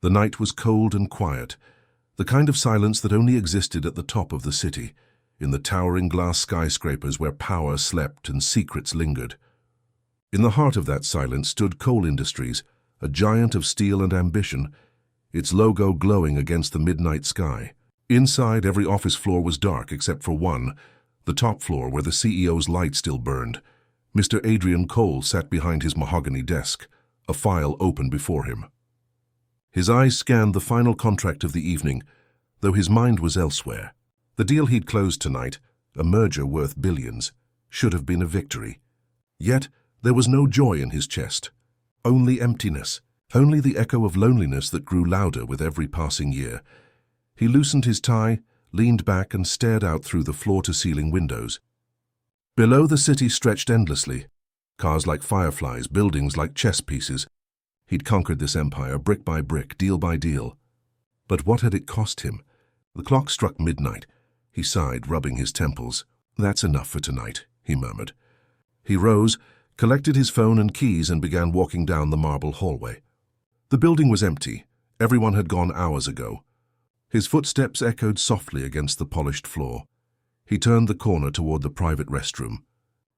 The night was cold and quiet, the kind of silence that only existed at the top of the city, in the towering glass skyscrapers where power slept and secrets lingered. In the heart of that silence stood Coal Industries, a giant of steel and ambition, its logo glowing against the midnight sky. Inside, every office floor was dark except for one, the top floor where the CEO's light still burned. Mr. Adrian Cole sat behind his mahogany desk, a file open before him. His eyes scanned the final contract of the evening, though his mind was elsewhere. The deal he'd closed tonight, a merger worth billions, should have been a victory. Yet there was no joy in his chest, only emptiness, only the echo of loneliness that grew louder with every passing year. He loosened his tie, leaned back and stared out through the floor-to-ceiling windows. Below, the city stretched endlessly, cars like fireflies, buildings like chess pieces. He'd conquered this empire brick by brick, deal by deal. But what had it cost him? The clock struck midnight. He sighed, rubbing his temples. "That's enough for tonight," he murmured. He rose, collected his phone and keys and began walking down the marble hallway. The building was empty. Everyone had gone hours ago. His footsteps echoed softly against the polished floor. He turned the corner toward the private restroom.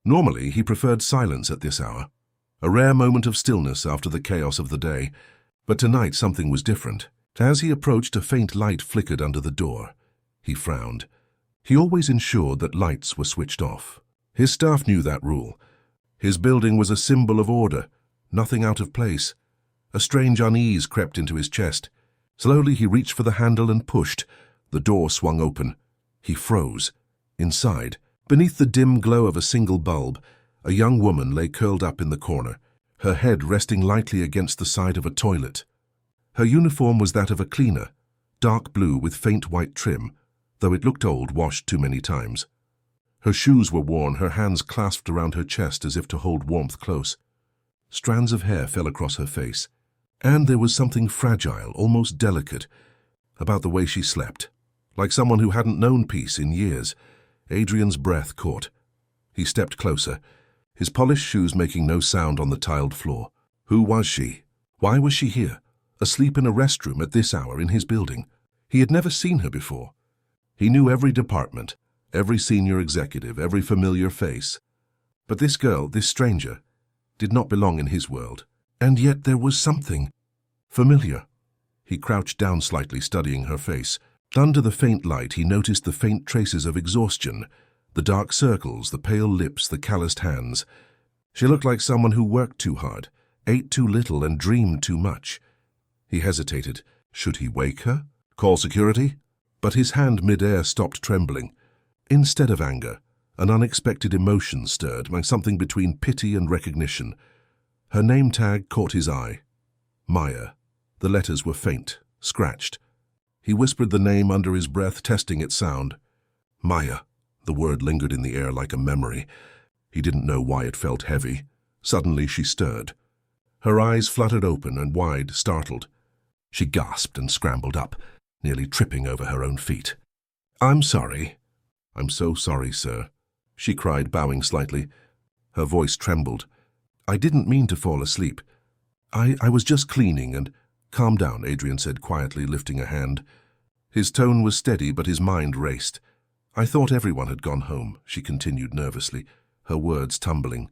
Normally, he preferred silence at this hour, a rare moment of stillness after the chaos of the day, but tonight something was different. As he approached, a faint light flickered under the door. He frowned. He always ensured that lights were switched off. His staff knew that rule. His building was a symbol of order, nothing out of place. A strange unease crept into his chest. Slowly he reached for the handle and pushed. The door swung open. He froze. Inside, beneath the dim glow of a single bulb, a young woman lay curled up in the corner, her head resting lightly against the side of a toilet. Her uniform was that of a cleaner, dark blue with faint white trim, though it looked old, washed too many times. Her shoes were worn, her hands clasped around her chest as if to hold warmth close. Strands of hair fell across her face, and there was something fragile, almost delicate, about the way she slept, like someone who hadn't known peace in years. Adrian's breath caught. He stepped closer, his polished shoes making no sound on the tiled floor. Who was she? Why was she here, asleep in a restroom at this hour in his building? He had never seen her before. He knew every department, every senior executive, every familiar face. But this girl, this stranger, did not belong in his world. And yet there was something familiar. He crouched down slightly, studying her face. Under the faint light, he noticed the faint traces of exhaustion, the dark circles, the pale lips, the calloused hands. She looked like someone who worked too hard, ate too little, and dreamed too much. He hesitated. Should he wake her? Call security? But his hand mid-air stopped trembling. Instead of anger, an unexpected emotion stirred, like something between pity and recognition. Her name tag caught his eye. Maya. The letters were faint, scratched. He whispered the name under his breath, testing its sound. Maya. The word lingered in the air like a memory. He didn't know why it felt heavy. Suddenly she stirred. Her eyes fluttered open and wide, startled. She gasped and scrambled up, nearly tripping over her own feet. "I'm sorry." "I'm so sorry, sir," she cried, bowing slightly. Her voice trembled. "I didn't mean to fall asleep. I was just cleaning and—" "Calm down," Adrian said quietly, lifting a hand. His tone was steady, but his mind raced. "I thought everyone had gone home," she continued nervously, her words tumbling.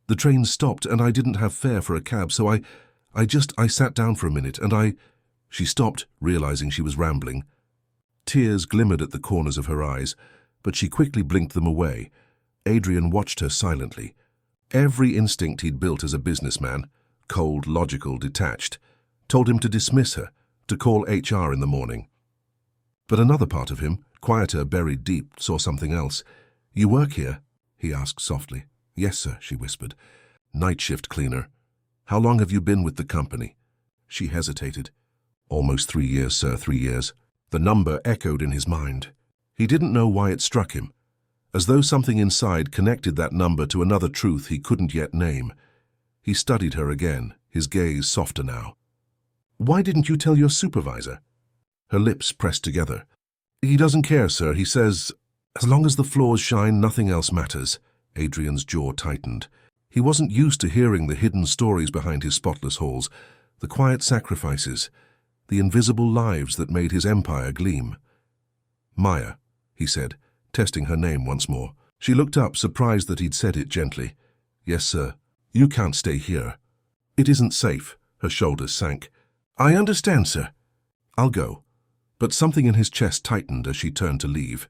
"The train stopped and I didn't have fare for a cab, so I sat down for a minute and She stopped, realizing she was rambling. Tears glimmered at the corners of her eyes, but she quickly blinked them away. Adrian watched her silently. Every instinct he'd built as a businessman, cold, logical, detached, told him to dismiss her, to call HR in the morning. But another part of him, quieter, buried deep, saw something else. "You work here?" he asked softly. "Yes, sir," she whispered. "Night shift cleaner. How long have you been with the company?" She hesitated. "Almost 3 years, sir, 3 years." The number echoed in his mind. He didn't know why it struck him, as though something inside connected that number to another truth he couldn't yet name. He studied her again, his gaze softer now. "Why didn't you tell your supervisor?" Her lips pressed together. "He doesn't care, sir. He says, as long as the floors shine, nothing else matters." Adrian's jaw tightened. He wasn't used to hearing the hidden stories behind his spotless halls, the quiet sacrifices. the invisible lives that made his empire gleam. "Maya," he said, testing her name once more. She looked up, surprised that he'd said it gently. "Yes, sir. You can't stay here." "It isn't safe." Her shoulders sank. "I understand, sir." "I'll go." But something in his chest tightened as she turned to leave.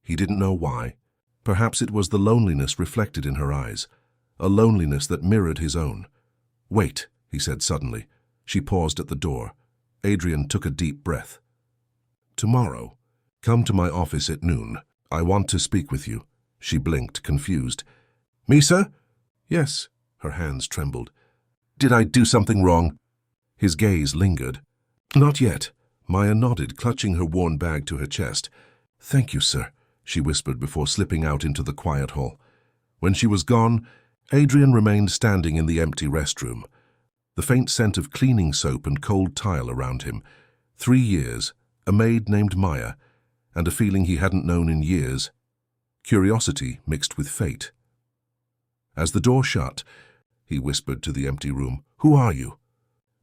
He didn't know why. Perhaps it was the loneliness reflected in her eyes, a loneliness that mirrored his own. "Wait," he said suddenly. She paused at the door. Adrian took a deep breath. "Tomorrow, come to my office at noon. I want to speak with you." She blinked, confused. "Me, sir?" "Yes." Her hands trembled. "Did I do something wrong?" His gaze lingered. "Not yet." Maya nodded, clutching her worn bag to her chest. "Thank you, sir," she whispered before slipping out into the quiet hall. When she was gone, Adrian remained standing in the empty restroom. The faint scent of cleaning soap and cold tile around him. 3 years, a maid named Maya, and a feeling he hadn't known in years. Curiosity mixed with fate. As the door shut, he whispered to the empty room, "Who are you?"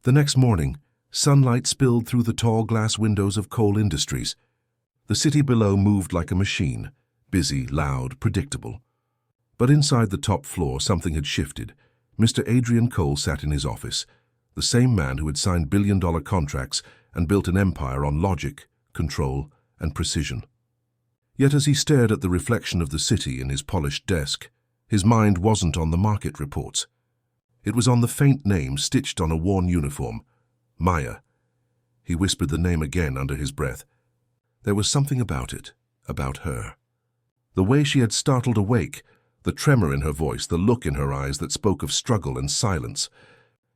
The next morning, sunlight spilled through the tall glass windows of Coal Industries. The city below moved like a machine, busy, loud, predictable. But inside the top floor, something had shifted. Mr. Adrian Cole sat in his office, the same man who had signed billion-dollar contracts and built an empire on logic, control, and precision. Yet as he stared at the reflection of the city in his polished desk, his mind wasn't on the market reports. It was on the faint name stitched on a worn uniform, Maya. He whispered the name again under his breath. There was something about it, about her. The way she had startled awake, the tremor in her voice, the look in her eyes that spoke of struggle and silence.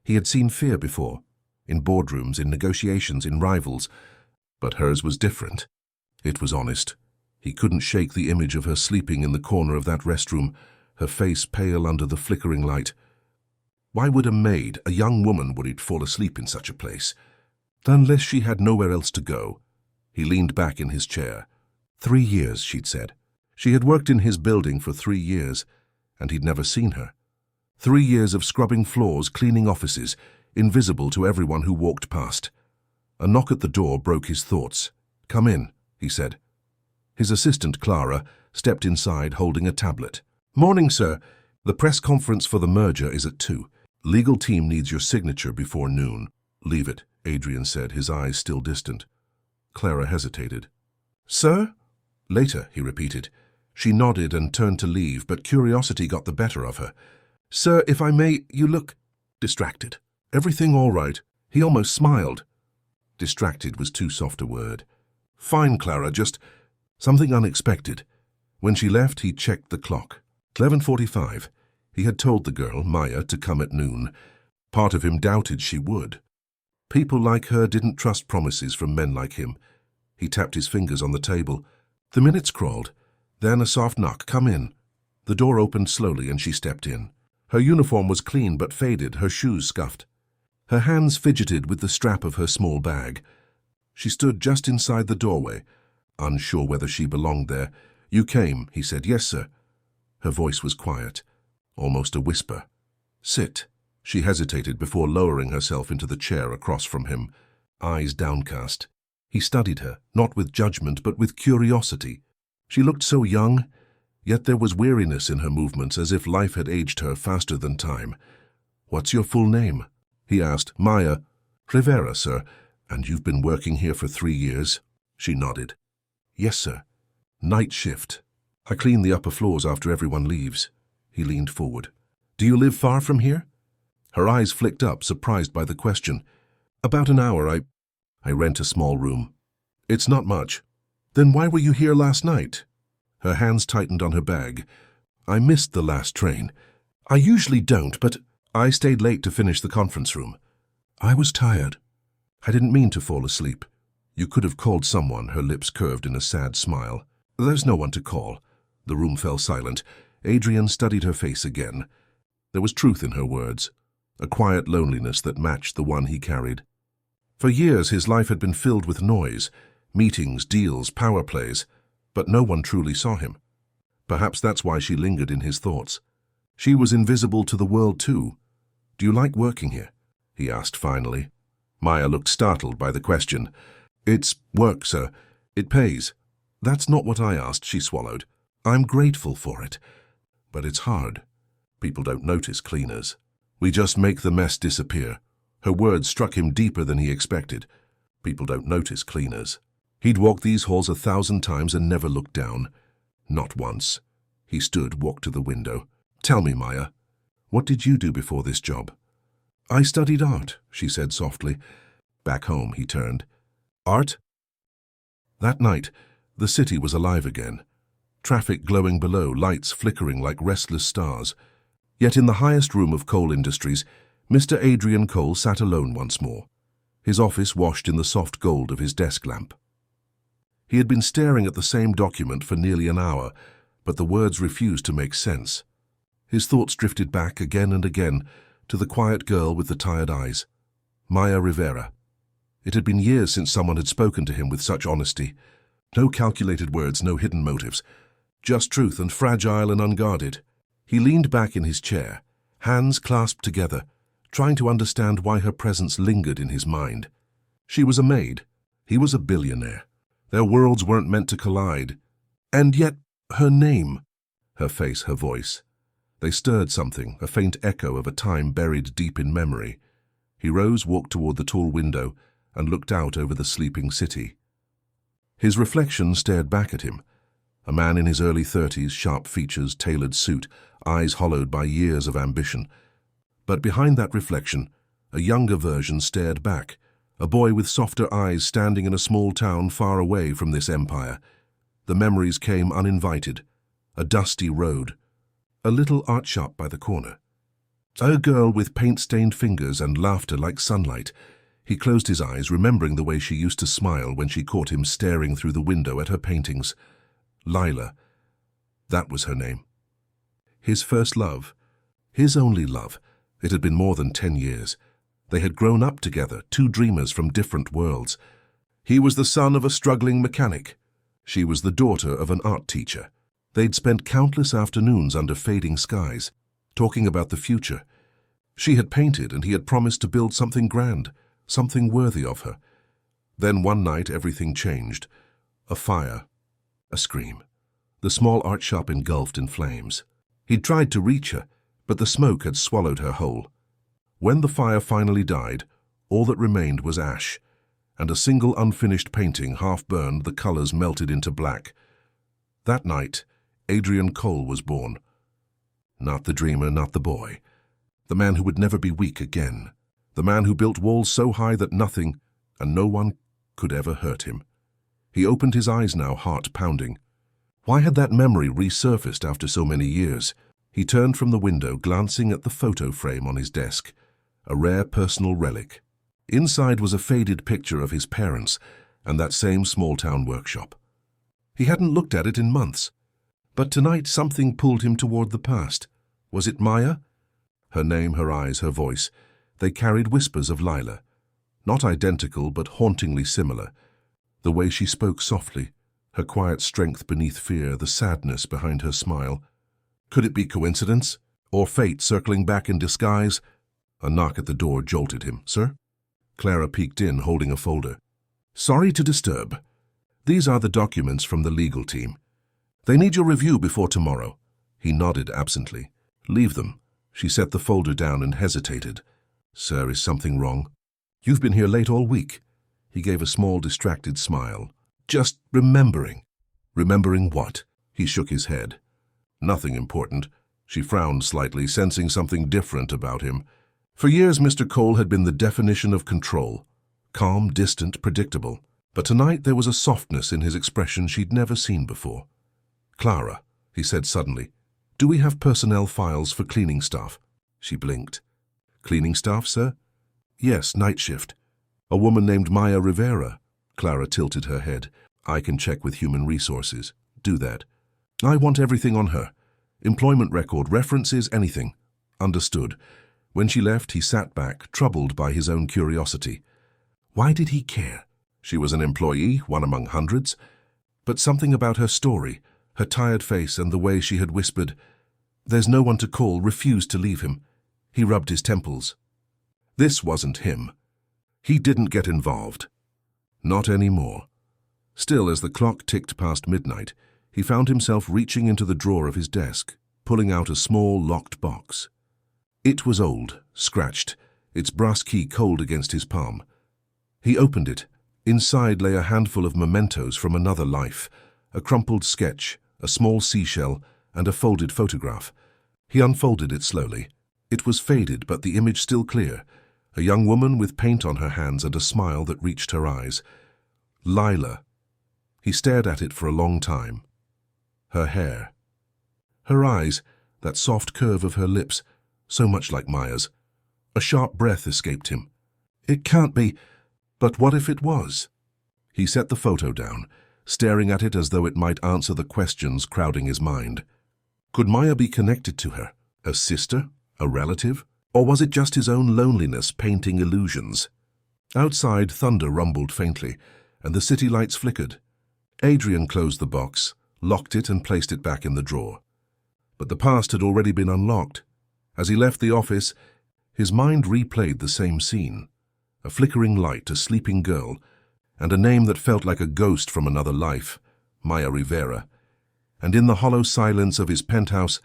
He had seen fear before, in boardrooms, in negotiations, in rivals, but hers was different. It was honest. He couldn't shake the image of her sleeping in the corner of that restroom, her face pale under the flickering light. Why would a maid, a young woman, worried, fall asleep in such a place? Unless she had nowhere else to go. He leaned back in his chair. 3 years, she'd said. She had worked in his building for 3 years, and he'd never seen her. 3 years of scrubbing floors, cleaning offices, invisible to everyone who walked past. A knock at the door broke his thoughts. "Come in," he said. His assistant, Clara, stepped inside holding a tablet. "Morning, sir. The press conference for the merger is at 2. Legal team needs your signature before noon." "Leave it," Adrian said, his eyes still distant. Clara hesitated. "Sir?" "Later," he repeated. She nodded and turned to leave, but curiosity got the better of her. "Sir, if I may, you look distracted." "Everything all right?" He almost smiled. Distracted was too soft a word. "Fine, Clara, just something unexpected." When she left, he checked the clock. 11:45. He had told the girl, Maya, to come at noon. Part of him doubted she would. People like her didn't trust promises from men like him. He tapped his fingers on the table. The minutes crawled. Then a soft knock. "Come in." The door opened slowly and she stepped in. Her uniform was clean but faded, her shoes scuffed. Her hands fidgeted with the strap of her small bag. She stood just inside the doorway, unsure whether she belonged there. "You came," he said. "Yes, sir." Her voice was quiet, almost a whisper. "Sit." She hesitated before lowering herself into the chair across from him, eyes downcast. He studied her, not with judgment but with curiosity. She looked so young, yet there was weariness in her movements, as if life had aged her faster than time. "What's your full name?" he asked. "Maya Rivera, sir. And you've been working here for 3 years?" She nodded. "Yes, sir. Night shift. I clean the upper floors after everyone leaves." He leaned forward. "Do you live far from here?" Her eyes flicked up, surprised by the question. "About an hour. I rent a small room." "It's not much." "Then why were you here last night?" Her hands tightened on her bag. "I missed the last train. I usually don't, but I stayed late to finish the conference room. I was tired. I didn't mean to fall asleep." "You could have called someone," her lips curved in a sad smile. "There's no one to call." The room fell silent. Adrian studied her face again. There was truth in her words, a quiet loneliness that matched the one he carried. For years his life had been filled with noise, meetings, deals, power plays, but no one truly saw him. Perhaps that's why she lingered in his thoughts. She was invisible to the world too. "Do you like working here?" he asked finally. Maya looked startled by the question. It's work, sir. It pays. That's not what I asked, she swallowed. I'm grateful for it. But it's hard. People don't notice cleaners. We just make the mess disappear. Her words struck him deeper than he expected. People don't notice cleaners. He'd walked these halls 1,000 times and never looked down. Not once. He stood, walked to the window. Tell me, Maya, what did you do before this job? I studied art, she said softly. Back home, he turned. Art? That night, the city was alive again. Traffic glowing below, lights flickering like restless stars. Yet in the highest room of Coal Industries, Mr. Adrian Cole sat alone once more, his office washed in the soft gold of his desk lamp. He had been staring at the same document for nearly an hour, but the words refused to make sense. His thoughts drifted back again and again to the quiet girl with the tired eyes, Maya Rivera. It had been years since someone had spoken to him with such honesty. No calculated words, no hidden motives. Just truth, and fragile and unguarded. He leaned back in his chair, hands clasped together, trying to understand why her presence lingered in his mind. She was a maid. He was a billionaire. Their worlds weren't meant to collide. And yet, her name, her face, her voice. They stirred something, a faint echo of a time buried deep in memory. He rose, walked toward the tall window, and looked out over the sleeping city. His reflection stared back at him. A man in his early 30s, sharp features, tailored suit, eyes hollowed by years of ambition. But behind that reflection, a younger version stared back, a boy with softer eyes standing in a small town far away from this empire. The memories came uninvited. A dusty road. A little art shop by the corner. A girl with paint-stained fingers and laughter like sunlight. He closed his eyes, remembering the way she used to smile when she caught him staring through the window at her paintings. Lila. That was her name. His first love. His only love. It had been more than 10 years. They had grown up together, two dreamers from different worlds. He was the son of a struggling mechanic. She was the daughter of an art teacher. They'd spent countless afternoons under fading skies, talking about the future. She had painted, and he had promised to build something grand, something worthy of her. Then one night everything changed. A fire. A scream. The small art shop engulfed in flames. He'd tried to reach her, but the smoke had swallowed her whole. When the fire finally died, all that remained was ash, and a single unfinished painting, half burned, the colors melted into black. That night, Adrian Cole was born. Not the dreamer, not the boy. The man who would never be weak again. The man who built walls so high that nothing and no one could ever hurt him. He opened his eyes now, heart pounding. Why had that memory resurfaced after so many years? He turned from the window, glancing at the photo frame on his desk, a rare personal relic. Inside was a faded picture of his parents and that same small-town workshop. He hadn't looked at it in months, but tonight something pulled him toward the past. Was it Maya? Her name, her eyes, her voice. They carried whispers of Lila. Not identical, but hauntingly similar. The way she spoke softly, her quiet strength beneath fear, the sadness behind her smile. Could it be coincidence? Or fate circling back in disguise? A knock at the door jolted him. Sir? Clara peeked in, holding a folder. Sorry to disturb. These are the documents from the legal team. They need your review before tomorrow. He nodded absently. Leave them. She set the folder down and hesitated. Sir, is something wrong? You've been here late all week. He gave a small, distracted smile. Just remembering. Remembering what? He shook his head. Nothing important. She frowned slightly, sensing something different about him. For years, Mr. Cole had been the definition of control. Calm, distant, predictable. But tonight there was a softness in his expression she'd never seen before. Clara, he said suddenly, do we have personnel files for cleaning staff? She blinked. Cleaning staff, sir? Yes, night shift. A woman named Maya Rivera. Clara tilted her head. I can check with human resources. Do that. I want everything on her. Employment record, references, anything. Understood. When she left, he sat back, troubled by his own curiosity. Why did he care? She was an employee, one among hundreds. But something about her story, her tired face and the way she had whispered, "There's no one to call," refused to leave him. He rubbed his temples. This wasn't him. He didn't get involved. Not anymore. Still, as the clock ticked past midnight, he found himself reaching into the drawer of his desk, pulling out a small, locked box. It was old, scratched, its brass key cold against his palm. He opened it. Inside lay a handful of mementos from another life, a crumpled sketch, a small seashell, and a folded photograph. He unfolded it slowly. It was faded, but the image still clear. A young woman with paint on her hands and a smile that reached her eyes. Lila. He stared at it for a long time. Her hair. Her eyes, that soft curve of her lips, so much like Maya's. A sharp breath escaped him. It can't be, but what if it was? He set the photo down, staring at it as though it might answer the questions crowding his mind. Could Maya be connected to her? A sister? A relative? Or was it just his own loneliness painting illusions? Outside, thunder rumbled faintly, and the city lights flickered. Adrian closed the box, locked it and placed it back in the drawer. But the past had already been unlocked. As he left the office, his mind replayed the same scene. A flickering light, a sleeping girl, and a name that felt like a ghost from another life, Maya Rivera. And in the hollow silence of his penthouse,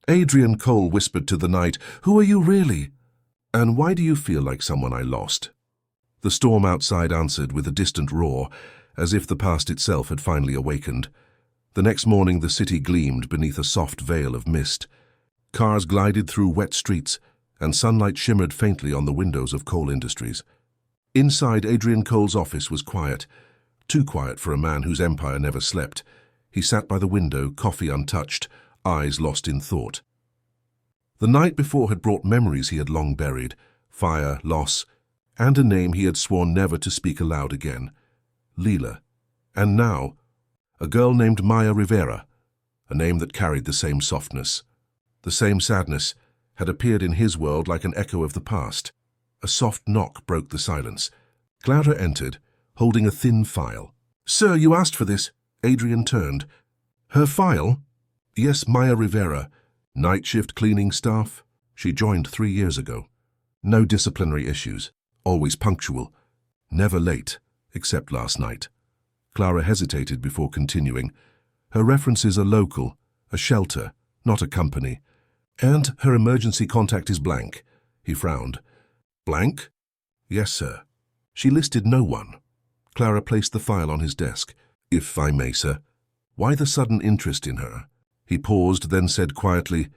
Adrian Cole whispered to the night, "Who are you really? And why do you feel like someone I lost?" The storm outside answered with a distant roar, as if the past itself had finally awakened. The next morning the city gleamed beneath a soft veil of mist. Cars glided through wet streets, and sunlight shimmered faintly on the windows of Cole Industries. Inside, Adrian Cole's office was quiet, too quiet for a man whose empire never slept. He sat by the window, coffee untouched, eyes lost in thought. The night before had brought memories he had long buried, fire, loss, and a name he had sworn never to speak aloud again. Leela. And now, a girl named Maya Rivera, a name that carried the same softness. The same sadness had appeared in his world like an echo of the past. A soft knock broke the silence. Clara entered, holding a thin file. "Sir, you asked for this." Adrian turned. "Her file?" "Yes, Maya Rivera. Night shift cleaning staff. She joined 3 years ago. No disciplinary issues. Always punctual. Never late, except last night." Clara hesitated before continuing. "Her references are local, a shelter, not a company. And her emergency contact is blank." He frowned. "Blank?" "Yes, sir." She listed no one. Clara placed the file on his desk. "If I may, sir." "Why the sudden interest in her?" He paused, then said quietly,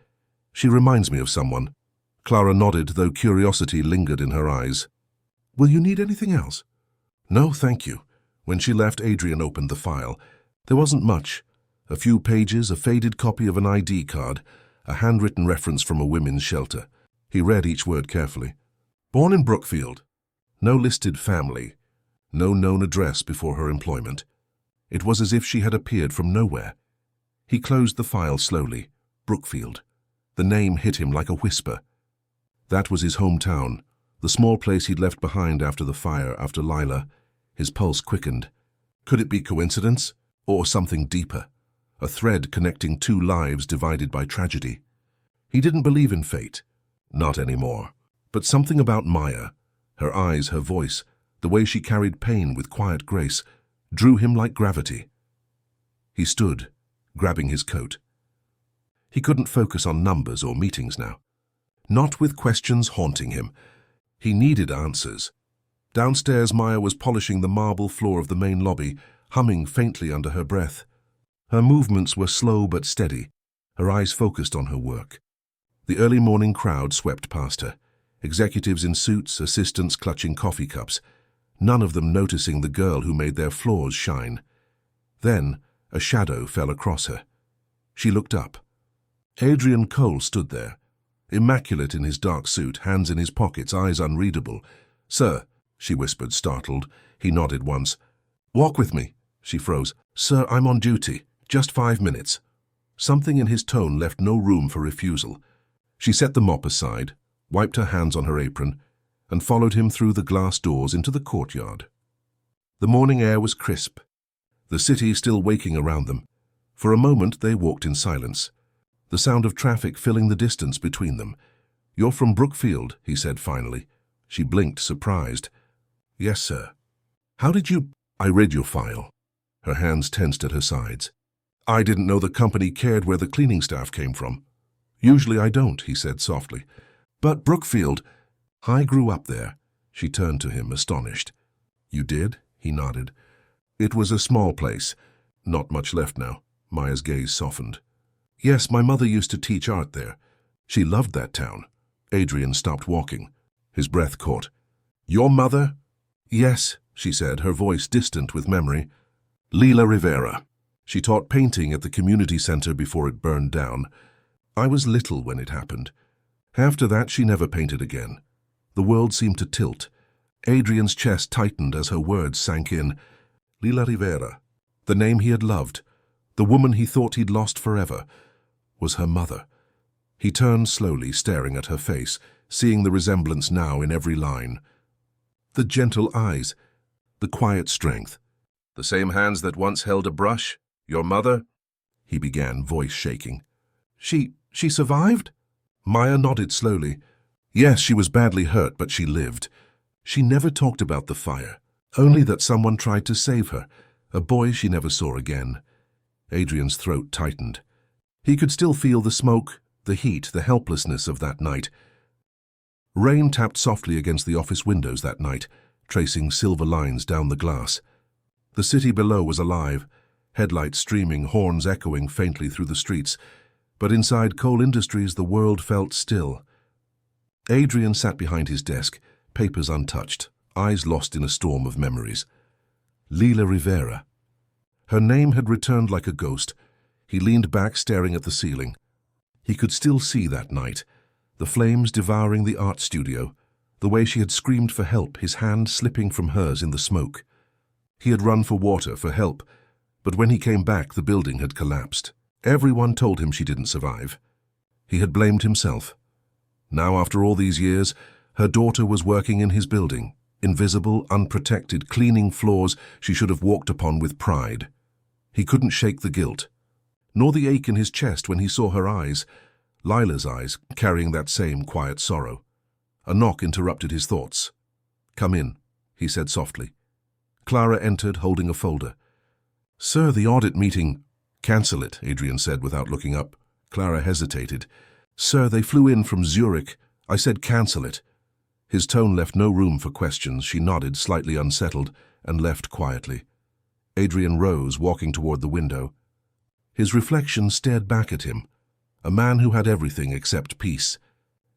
"She reminds me of someone." Clara nodded, though curiosity lingered in her eyes. "Will you need anything else?" "No, thank you." When she left, Adrian opened the file. There wasn't much. A few pages, a faded copy of an ID card, a handwritten reference from a women's shelter. He read each word carefully. Born in Brookfield. No listed family. No known address before her employment. It was as if she had appeared from nowhere. He closed the file slowly. Brookfield. The name hit him like a whisper. That was his hometown, the small place he'd left behind after the fire, after Lila. His pulse quickened. Could it be coincidence? Or something deeper? A thread connecting two lives divided by tragedy? He didn't believe in fate. Not anymore. But something about Maya, her eyes, her voice, the way she carried pain with quiet grace, drew him like gravity. He stood, grabbing his coat. He couldn't focus on numbers or meetings now. Not with questions haunting him. He needed answers. Downstairs, Maya was polishing the marble floor of the main lobby, humming faintly under her breath. Her movements were slow but steady, her eyes focused on her work. The early morning crowd swept past her, executives in suits, assistants clutching coffee cups, none of them noticing the girl who made their floors shine. Then a shadow fell across her. She looked up. Adrian Cole stood there, immaculate in his dark suit, hands in his pockets, eyes unreadable. "Sir," she whispered, startled. He nodded once. "Walk with me." She froze. "Sir, I'm on duty. Just 5 minutes." Something in his tone left no room for refusal. She set the mop aside, wiped her hands on her apron, and followed him through the glass doors into the courtyard. The morning air was crisp, the city still waking around them. For a moment they walked in silence, the sound of traffic filling the distance between them. "You're from Brookfield," he said finally. She blinked, surprised. Yes, sir. How did you— I read your file. Her hands tensed at her sides. I didn't know the company cared where the cleaning staff came from. Usually I don't, he said softly. But Brookfield— I grew up there. She turned to him, astonished. You did? He nodded. It was a small place. Not much left now. Maya's gaze softened. Yes, my mother used to teach art there. She loved that town. Adrian stopped walking. His breath caught. Your mother? Yes, she said, her voice distant with memory. Lila Rivera. She taught painting at the community center before it burned down. I was little when it happened. After that, she never painted again. The world seemed to tilt. Adrian's chest tightened as her words sank in. Lila Rivera, the name he had loved, the woman he thought he'd lost forever, was her mother. He turned slowly, staring at her face, seeing the resemblance now in every line. The gentle eyes, the quiet strength. The same hands that once held a brush? Your mother? He began, voice shaking. She survived? Maya nodded slowly. Yes, she was badly hurt, but she lived. She never talked about the fire, only that someone tried to save her, a boy she never saw again. Adrian's throat tightened. He could still feel the smoke, the heat, the helplessness of that night. Rain tapped softly against the office windows that night, tracing silver lines down the glass. The city below was alive, headlights streaming, horns echoing faintly through the streets, but inside Coal Industries the world felt still. Adrian sat behind his desk, papers untouched, eyes lost in a storm of memories. Lila Rivera. Her name had returned like a ghost. He leaned back, staring at the ceiling. He could still see that night, the flames devouring the art studio, the way she had screamed for help, his hand slipping from hers in the smoke. He had run for water, for help, but when he came back, the building had collapsed. Everyone told him she didn't survive. He had blamed himself. Now, after all these years, her daughter was working in his building, invisible, unprotected, cleaning floors she should have walked upon with pride. He couldn't shake the guilt, nor the ache in his chest when he saw her eyes, Lila's eyes, carrying that same quiet sorrow. A knock interrupted his thoughts. Come in, he said softly. Clara entered, holding a folder. Sir, the audit meeting— Cancel it, Adrian said without looking up. Clara hesitated. Sir, they flew in from Zurich. I said cancel it. His tone left no room for questions. She nodded, slightly unsettled, and left quietly. Adrian rose, walking toward the window. His reflection stared back at him. A man who had everything except peace.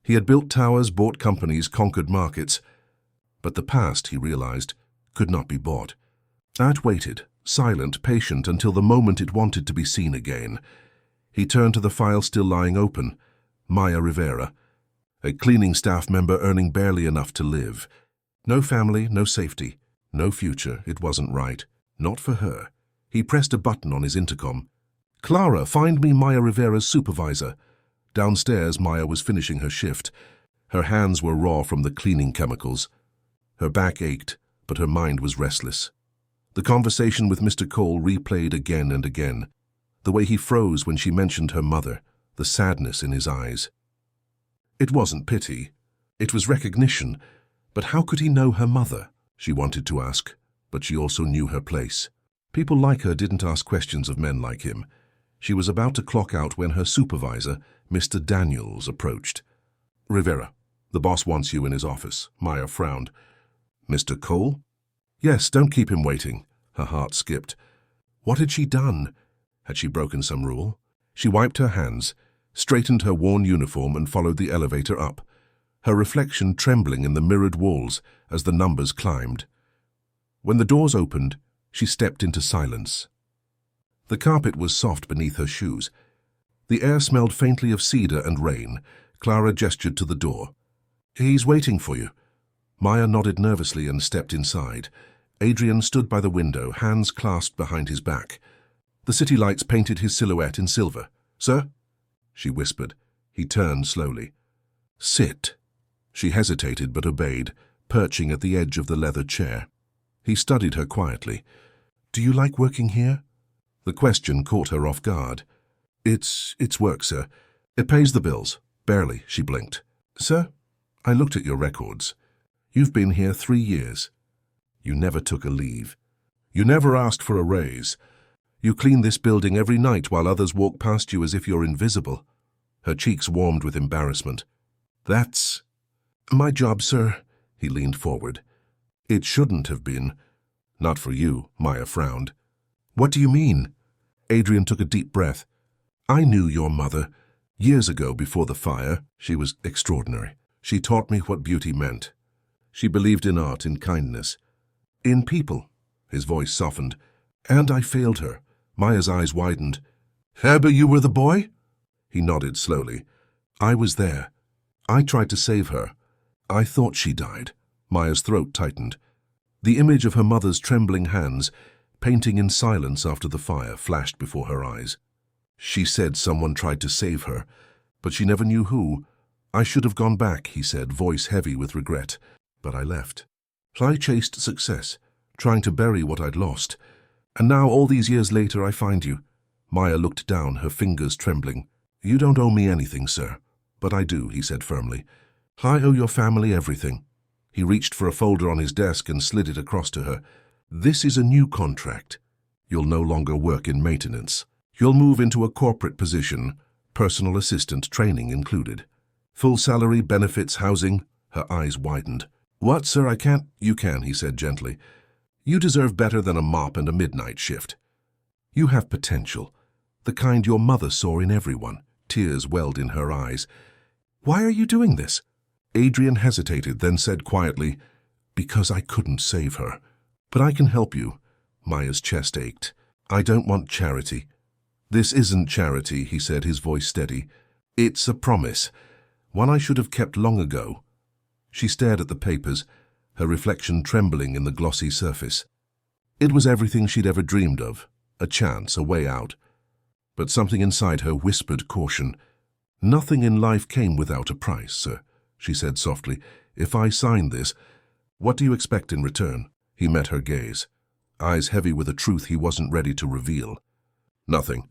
He had built towers, bought companies, conquered markets. But the past, he realized, could not be bought. That waited, silent, patient, until the moment it wanted to be seen again. He turned to the file still lying open. Maya Rivera. A cleaning staff member earning barely enough to live. No family, no safety, no future. It wasn't right. Not for her. He pressed a button on his intercom. Clara, find me Maya Rivera's supervisor. Downstairs, Maya was finishing her shift. Her hands were raw from the cleaning chemicals. Her back ached, but her mind was restless. The conversation with Mr. Cole replayed again and again. The way he froze when she mentioned her mother, the sadness in his eyes. It wasn't pity. It was recognition. But how could he know her mother? She wanted to ask, but she also knew her place. People like her didn't ask questions of men like him. She was about to clock out when her supervisor, Mr. Daniels, approached. Rivera, the boss wants you in his office. Maya frowned. Mr. Cole? Yes, don't keep him waiting. Her heart skipped. What had she done? Had she broken some rule? She wiped her hands, straightened her worn uniform, and followed the elevator up, her reflection trembling in the mirrored walls as the numbers climbed. When the doors opened, she stepped into silence. The carpet was soft beneath her shoes. The air smelled faintly of cedar and rain. Clara gestured to the door. He's waiting for you. Maya nodded nervously and stepped inside. Adrian stood by the window, hands clasped behind his back. The city lights painted his silhouette in silver. Sir? She whispered. He turned slowly. Sit. She hesitated but obeyed, perching at the edge of the leather chair. He studied her quietly. Do you like working here? The question caught her off guard. It's work, sir. It pays the bills. Barely, she blinked. Sir? I looked at your records. You've been here 3 years. You never took a leave. You never asked for a raise. You clean this building every night while others walk past you as if you're invisible. Her cheeks warmed with embarrassment. That's my job, sir. He leaned forward. It shouldn't have been. Not for you, Maya frowned. What do you mean? Adrian took a deep breath. I knew your mother. Years ago, before the fire, she was extraordinary. She taught me what beauty meant. She believed in art, in kindness. In people. His voice softened. And I failed her. Maya's eyes widened. Heber, you were the boy? He nodded slowly. I was there. I tried to save her. I thought she died. Maya's throat tightened. The image of her mother's trembling hands, painting in silence after the fire, flashed before her eyes. She said someone tried to save her, but she never knew who. I should have gone back, he said, voice heavy with regret. But I left. I chased success, trying to bury what I'd lost. And now, all these years later, I find you. Maya looked down, her fingers trembling. You don't owe me anything, sir. But I do, he said firmly. I owe your family everything. He reached for a folder on his desk and slid it across to her. This is a new contract. You'll no longer work in maintenance. You'll move into a corporate position, personal assistant training included. Full salary, benefits, housing. Her eyes widened. What, sir, I can't? You can, he said gently. You deserve better than a mop and a midnight shift. You have potential, the kind your mother saw in everyone. Tears welled in her eyes. Why are you doing this? Adrian hesitated, then said quietly, Because I couldn't save her. But I can help you. Maya's chest ached. I don't want charity. This isn't charity, he said, his voice steady. It's a promise, one I should have kept long ago. She stared at the papers, her reflection trembling in the glossy surface. It was everything she'd ever dreamed of, a chance, a way out. But something inside her whispered caution. Nothing in life came without a price, sir, she said softly. If I sign this, what do you expect in return? He met her gaze, eyes heavy with a truth he wasn't ready to reveal. Nothing,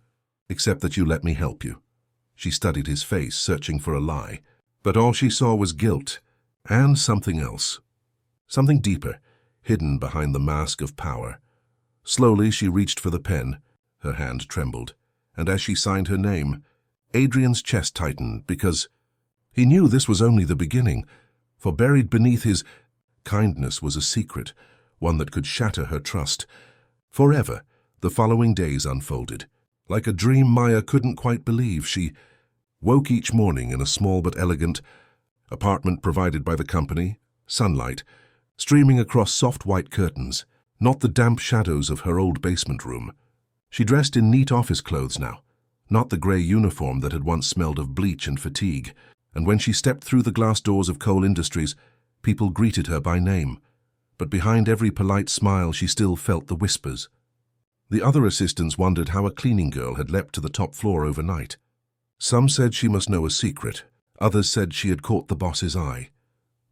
except that you let me help you. She studied his face, searching for a lie. But all she saw was guilt, and something else. Something deeper, hidden behind the mask of power. Slowly she reached for the pen. Her hand trembled, and as she signed her name, Adrian's chest tightened because he knew this was only the beginning, for buried beneath his kindness was a secret, one that could shatter her trust. Forever, the following days unfolded. Like a dream Maya couldn't quite believe, she woke each morning in a small but elegant apartment provided by the company, sunlight streaming across soft white curtains, not the damp shadows of her old basement room. She dressed in neat office clothes now, not the grey uniform that had once smelled of bleach and fatigue, and when she stepped through the glass doors of Coal Industries, people greeted her by name. But behind every polite smile she still felt the whispers. The other assistants wondered how a cleaning girl had leapt to the top floor overnight. Some said she must know a secret, others said she had caught the boss's eye.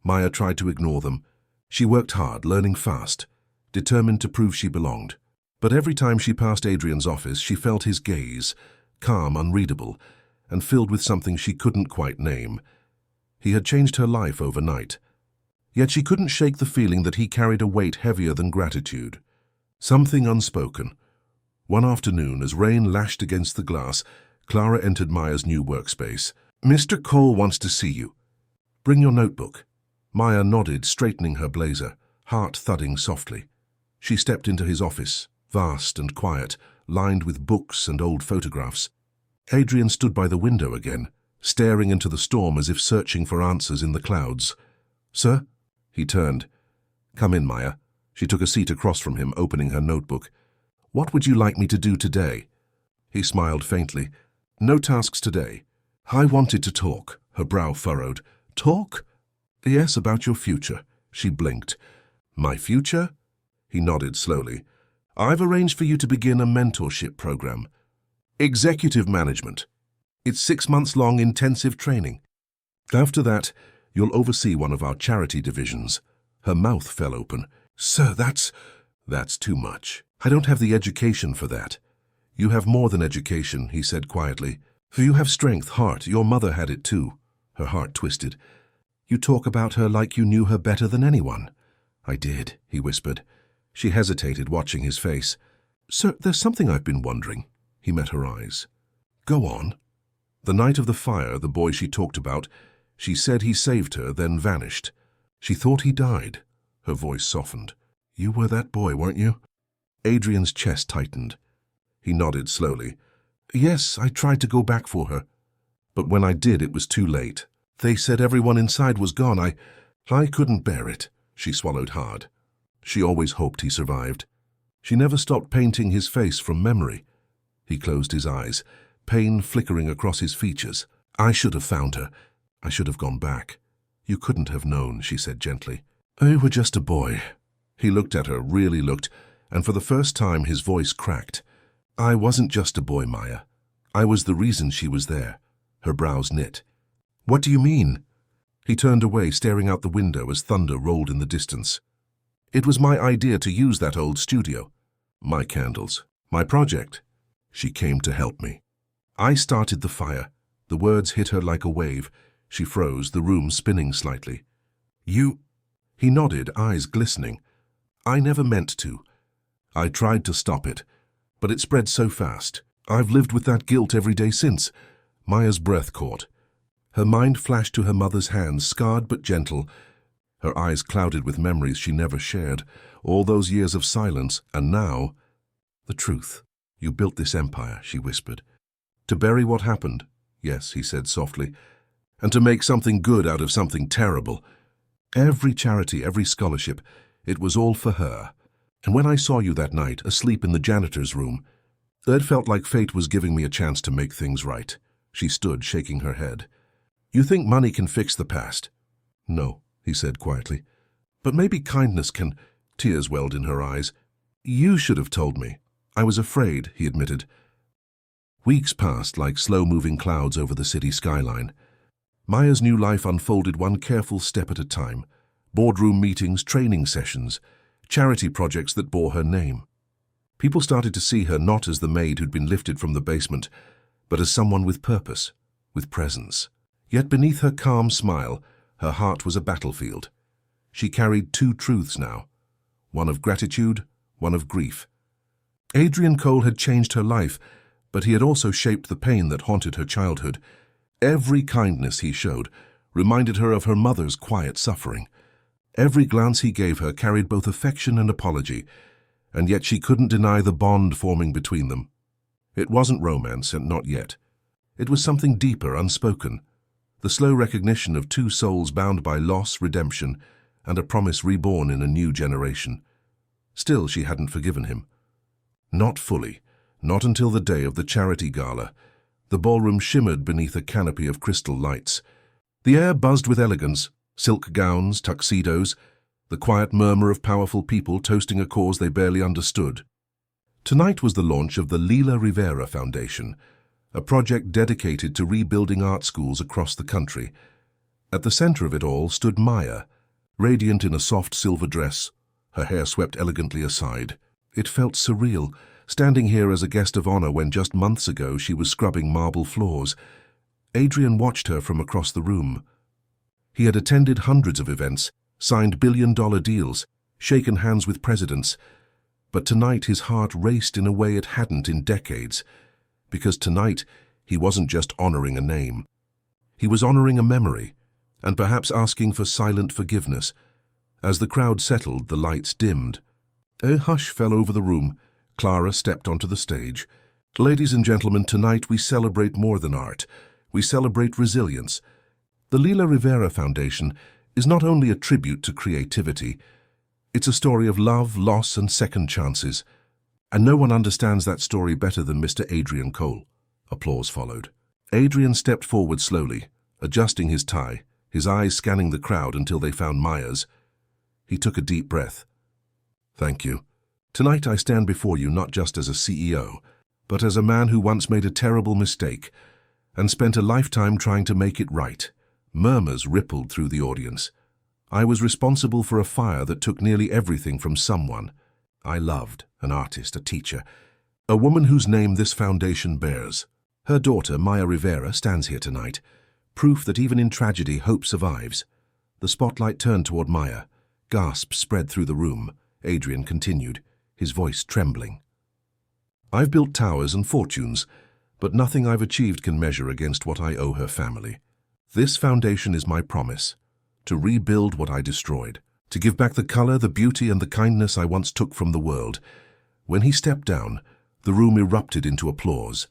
Maya tried to ignore them. She worked hard, learning fast, determined to prove she belonged. But every time she passed Adrian's office, she felt his gaze, calm, unreadable, and filled with something she couldn't quite name. He had changed her life overnight. Yet she couldn't shake the feeling that he carried a weight heavier than gratitude. Something unspoken. One afternoon, as rain lashed against the glass, Clara entered Maya's new workspace. Mr. Cole wants to see you. Bring your notebook. Maya nodded, straightening her blazer, heart thudding softly. She stepped into his office, vast and quiet, lined with books and old photographs. Adrian stood by the window again, staring into the storm as if searching for answers in the clouds. Sir? He turned. Come in, Maya. She took a seat across from him, opening her notebook. What would you like me to do today? He smiled faintly. No tasks today. I wanted to talk, her brow furrowed. Talk? Yes, about your future. She blinked. My future? He nodded slowly. I've arranged for you to begin a mentorship program. Executive management. It's 6 months long intensive training. After that, you'll oversee one of our charity divisions. Her mouth fell open. Sir, that's too much. I don't have the education for that. You have more than education, he said quietly. You have strength, heart. Your mother had it too. Her heart twisted. You talk about her like you knew her better than anyone. I did, he whispered. She hesitated, watching his face. Sir, there's something I've been wondering. He met her eyes. Go on. The night of the fire, the boy she talked about, she said he saved her, then vanished. She thought he died. Her voice softened. You were that boy, weren't you? Adrian's chest tightened. He nodded slowly. Yes, I tried to go back for her. But when I did, it was too late. They said everyone inside was gone. I couldn't bear it. She swallowed hard. She always hoped he survived. She never stopped painting his face from memory. He closed his eyes, pain flickering across his features. I should have found her. I should have gone back. You couldn't have known, she said gently. You were just a boy. He looked at her, really looked, and for the first time his voice cracked. I wasn't just a boy, Maya. I was the reason she was there. Her brows knit. What do you mean? He turned away, staring out the window as thunder rolled in the distance. It was my idea to use that old studio. My candles. My project. She came to help me. I started the fire. The words hit her like a wave. She froze, the room spinning slightly. You... He nodded, eyes glistening. I never meant to. I tried to stop it, but it spread so fast. I've lived with that guilt every day since. Maya's breath caught. Her mind flashed to her mother's hands, scarred but gentle. Her eyes clouded with memories she never shared, all those years of silence, and now... The truth. You built this empire, she whispered. To bury what happened? Yes, he said softly. And to make something good out of something terrible. Every charity, every scholarship, it was all for her. And when I saw you that night, asleep in the janitor's room, it felt like fate was giving me a chance to make things right. She stood, shaking her head. You think money can fix the past? No, he said quietly. But maybe kindness can... Tears welled in her eyes. You should have told me. I was afraid, he admitted. Weeks passed like slow-moving clouds over the city skyline. Maya's new life unfolded one careful step at a time. Boardroom meetings, training sessions, charity projects that bore her name. People started to see her not as the maid who'd been lifted from the basement, but as someone with purpose, with presence. Yet beneath her calm smile, her heart was a battlefield. She carried two truths now, one of gratitude, one of grief. Adrian Cole had changed her life, but he had also shaped the pain that haunted her childhood. Every kindness he showed reminded her of her mother's quiet suffering. Every glance he gave her carried both affection and apology, and yet she couldn't deny the bond forming between them. It wasn't romance, and not yet. It was something deeper, unspoken. The slow recognition of two souls bound by loss, redemption, and a promise reborn in a new generation. Still, she hadn't forgiven him. Not fully, not until the day of the charity gala. The ballroom shimmered beneath a canopy of crystal lights. The air buzzed with elegance, silk gowns, tuxedos, the quiet murmur of powerful people toasting a cause they barely understood. Tonight was the launch of the Lila Rivera Foundation, a project dedicated to rebuilding art schools across the country. At the center of it all stood Maya, radiant in a soft silver dress, her hair swept elegantly aside. It felt surreal, standing here as a guest of honor when just months ago she was scrubbing marble floors. Adrian watched her from across the room. He had attended hundreds of events, signed billion-dollar deals, shaken hands with presidents, but tonight his heart raced in a way it hadn't in decades, because tonight he wasn't just honoring a name. He was honoring a memory, and perhaps asking for silent forgiveness. As the crowd settled, the lights dimmed. A hush fell over the room. Clara stepped onto the stage. Ladies and gentlemen, tonight we celebrate more than art. We celebrate resilience. The Lila Rivera Foundation is not only a tribute to creativity, it's a story of love, loss, and second chances. And no one understands that story better than Mr. Adrian Cole. Applause followed. Adrian stepped forward slowly, adjusting his tie, his eyes scanning the crowd until they found Maya's. He took a deep breath. Thank you. Tonight I stand before you not just as a CEO, but as a man who once made a terrible mistake and spent a lifetime trying to make it right. Murmurs rippled through the audience. I was responsible for a fire that took nearly everything from someone I loved, an artist, a teacher, a woman whose name this foundation bears. Her daughter, Maya Rivera, stands here tonight, proof that even in tragedy, hope survives. The spotlight turned toward Maya, Gasps spread through the room. Adrian continued, his voice trembling. I've built towers and fortunes, but nothing I've achieved can measure against what I owe her family. This foundation is my promise, to rebuild what I destroyed, to give back the color, the beauty, and the kindness I once took from the world. When he stepped down, the room erupted into applause.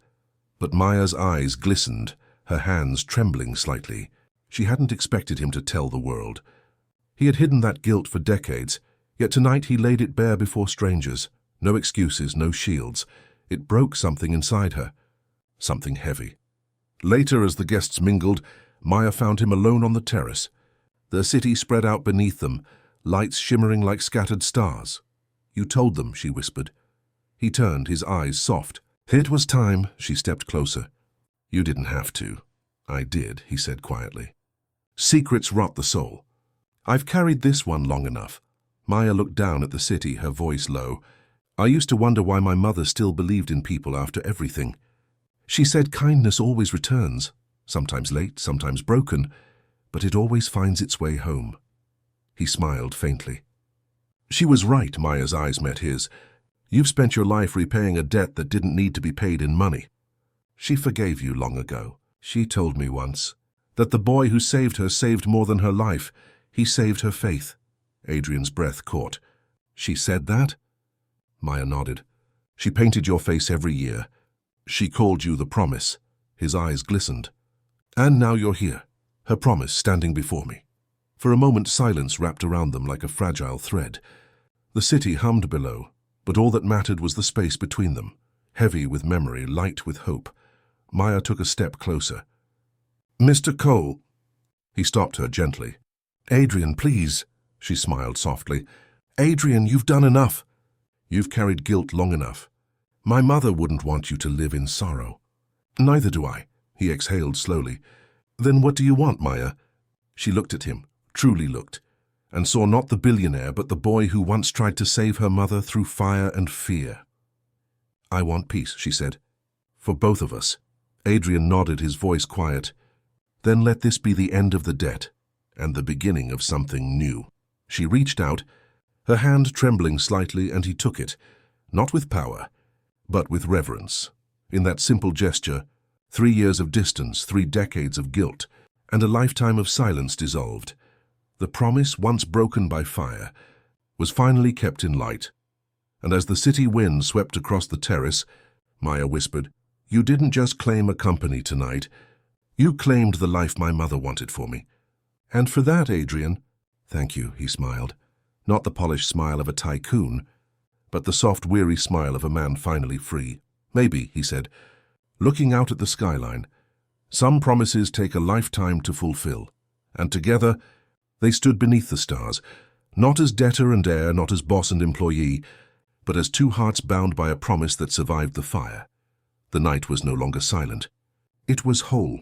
But Maya's eyes glistened, her hands trembling slightly. She hadn't expected him to tell the world. He had hidden that guilt for decades, yet tonight he laid it bare before strangers. No excuses, no shields. It broke something inside her, something heavy. Later, as the guests mingled, Maya found him alone on the terrace. The city spread out beneath them, lights shimmering like scattered stars. You told them, she whispered. He turned, his eyes soft. It was time. She stepped closer. You didn't have to. I did, he said quietly. Secrets rot the soul. I've carried this one long enough. Maya looked down at the city, her voice low. I used to wonder why my mother still believed in people after everything. She said kindness always returns, sometimes late, sometimes broken, but it always finds its way home. He smiled faintly. She was right, Maya's eyes met his. You've spent your life repaying a debt that didn't need to be paid in money. She forgave you long ago. She told me once that the boy who saved her saved more than her life. He saved her faith. Adrian's breath caught. She said that? Maya nodded. She painted your face every year. She called you the promise. His eyes glistened. And now you're here, her promise standing before me. For a moment silence wrapped around them like a fragile thread. The city hummed below, but all that mattered was the space between them, heavy with memory, light with hope. Maya took a step closer. Mr. Cole. He stopped her gently. Adrian, please. She smiled softly. Adrian, you've done enough. You've carried guilt long enough. My mother wouldn't want you to live in sorrow. Neither do I. He exhaled slowly. Then what do you want, Maya? She looked at him, truly looked, and saw not the billionaire but the boy who once tried to save her mother through fire and fear. I want peace, she said. For both of us. Adrian nodded, his voice quiet. Then let this be the end of the debt, and the beginning of something new. She reached out, her hand trembling slightly, and he took it, not with power, but with reverence. In that simple gesture, 3 years of distance, 3 decades of guilt, and a lifetime of silence dissolved. The promise, once broken by fire, was finally kept in light. And as the city wind swept across the terrace, Maya whispered, You didn't just claim a company tonight. You claimed the life my mother wanted for me. And for that, Adrian, thank you, he smiled. Not the polished smile of a tycoon, but the soft, weary smile of a man finally free. Maybe, he said, looking out at the skyline. Some promises take a lifetime to fulfill, and together they stood beneath the stars, not as debtor and heir, not as boss and employee, but as 2 hearts bound by a promise that survived the fire. The night was no longer silent. It was whole.